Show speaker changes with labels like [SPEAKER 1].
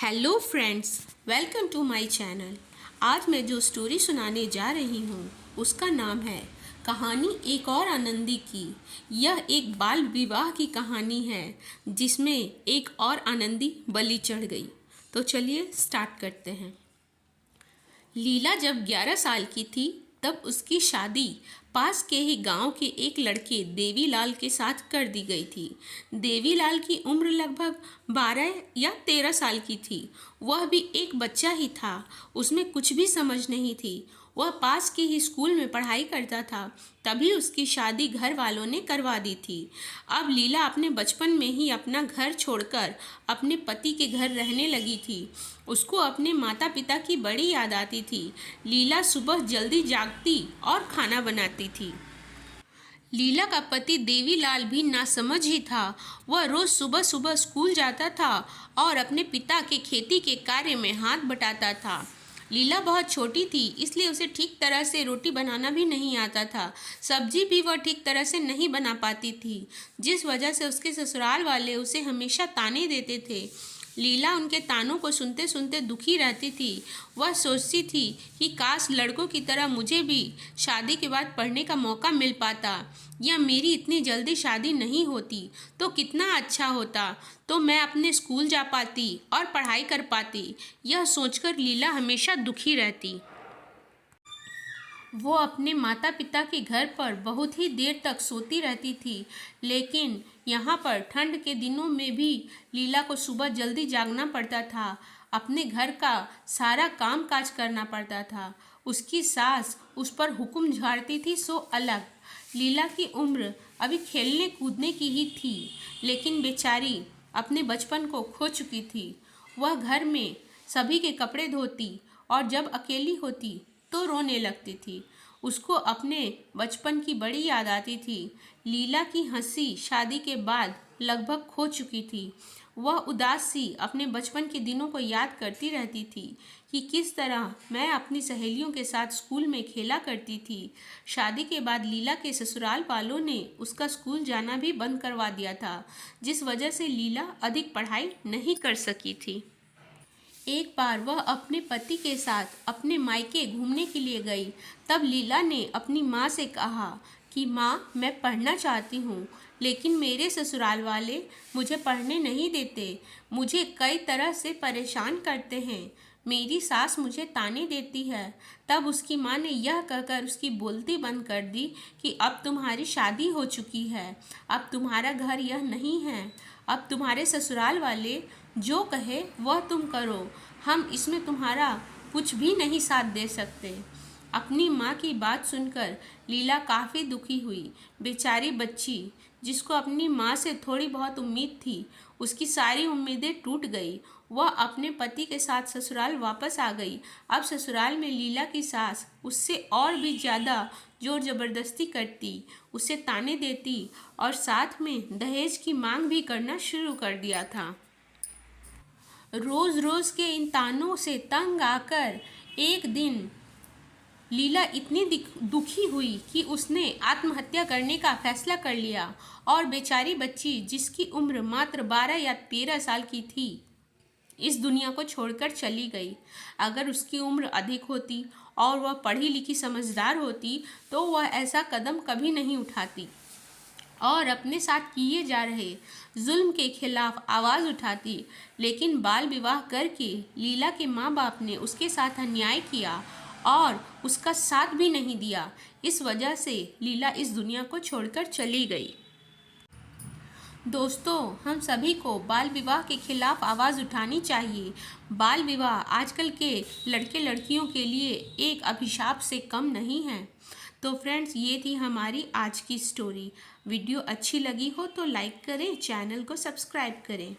[SPEAKER 1] Hello friends, welcome to my channel. आज मैं जो स्टोरी सुनाने जा रही हूँ उसका नाम है कहानी एक और आनंदी की। यह एक बाल विवाह की कहानी है जिसमें एक और आनंदी बलि चढ़ गई। तो चलिए स्टार्ट करते हैं। लीला जब 11 साल की थी तब उसकी शादी पास के ही गांव के एक लड़के देवीलाल के साथ कर दी गई थी। देवीलाल की उम्र लगभग 12 या 13 साल की थी। वह भी एक बच्चा ही था, उसमें कुछ भी समझ नहीं थी। वह पास के ही स्कूल में पढ़ाई करता था, तभी उसकी शादी घर वालों ने करवा दी थी। अब लीला अपने बचपन में ही अपना घर छोड़कर अपने पति के घर रहने लगी थी। उसको अपने माता पिता की बड़ी याद आती थी। लीला सुबह जल्दी जागती और खाना बनाती थी। लीला का पति देवीलाल भी नासमझ ही था। वह रोज सुबह सुबह स्कूल जाता था और अपने पिता के खेती के कार्य में हाथ बटाता था। लीला बहुत छोटी थी, इसलिए उसे ठीक तरह से रोटी बनाना भी नहीं आता था। सब्जी भी वह ठीक तरह से नहीं बना पाती थी, जिस वजह से उसके ससुराल वाले उसे हमेशा ताने देते थे। लीला उनके तानों को सुनते सुनते दुखी रहती थी। वह सोचती थी कि काश लड़कों की तरह मुझे भी शादी के बाद पढ़ने का मौका मिल पाता, या मेरी इतनी जल्दी शादी नहीं होती तो कितना अच्छा होता, तो मैं अपने स्कूल जा पाती और पढ़ाई कर पाती। यह सोचकर लीला हमेशा दुखी रहती। वो अपने माता पिता के घर पर बहुत ही देर तक सोती रहती थी, लेकिन यहाँ पर ठंड के दिनों में भी लीला को सुबह जल्दी जागना पड़ता था। अपने घर का सारा काम काज करना पड़ता था। उसकी सास उस पर हुक्म झाड़ती थी सो अलग। लीला की उम्र अभी खेलने कूदने की ही थी, लेकिन बेचारी अपने बचपन को खो चुकी थी। वह घर में सभी के कपड़े धोती और जब अकेली होती तो रोने लगती थी। उसको अपने बचपन की बड़ी याद आती थी। लीला की हंसी शादी के बाद लगभग खो चुकी थी। वह उदास सी अपने बचपन के दिनों को याद करती रहती थी कि किस तरह मैं अपनी सहेलियों के साथ स्कूल में खेला करती थी। शादी के बाद लीला के ससुराल वालों ने उसका स्कूल जाना भी बंद करवा दिया था, जिस वजह से लीला अधिक पढ़ाई नहीं कर सकी थी। एक बार वह अपने पति के साथ अपने मायके घूमने के लिए गई। तब लीला ने अपनी माँ से कहा कि माँ, मैं पढ़ना चाहती हूँ, लेकिन मेरे ससुराल वाले मुझे पढ़ने नहीं देते। मुझे कई तरह से परेशान करते हैं। मेरी सास मुझे ताने देती है। तब उसकी माँ ने यह कहकर उसकी बोलती बंद कर दी कि अब तुम्हारी शादी हो चुकी है, अब तुम्हारा घर यह नहीं है। अब तुम्हारे ससुराल वाले जो कहे वह तुम करो, हम इसमें तुम्हारा कुछ भी नहीं साथ दे सकते। अपनी माँ की बात सुनकर लीला काफ़ी दुखी हुई। बेचारी बच्ची, जिसको अपनी माँ से थोड़ी बहुत उम्मीद थी, उसकी सारी उम्मीदें टूट गई। वह अपने पति के साथ ससुराल वापस आ गई। अब ससुराल में लीला की सास उससे और भी ज़्यादा जोर ज़बरदस्ती करती, उसे ताने देती और साथ में दहेज की मांग भी करना शुरू कर दिया था। रोज़ रोज़ के इन तानों से तंग आकर एक दिन लीला इतनी दुखी हुई कि उसने आत्महत्या करने का फैसला कर लिया और बेचारी बच्ची, जिसकी उम्र मात्र 12 या 13 साल की थी, इस दुनिया को छोड़कर चली गई। अगर उसकी उम्र अधिक होती और वह पढ़ी लिखी समझदार होती तो वह ऐसा कदम कभी नहीं उठाती और अपने साथ किए जा रहे जुल्म के खिलाफ आवाज़ उठाती। लेकिन बाल विवाह करके लीला के माँ बाप ने उसके साथ अन्याय किया और उसका साथ भी नहीं दिया। इस वजह से लीला इस दुनिया को छोड़कर चली गई। दोस्तों, हम सभी को बाल विवाह के खिलाफ आवाज़ उठानी चाहिए। बाल विवाह आजकल के लड़के लड़कियों के लिए एक अभिशाप से कम नहीं है। तो फ्रेंड्स, ये थी हमारी आज की स्टोरी। वीडियो अच्छी लगी हो तो लाइक करें, चैनल को सब्सक्राइब करें।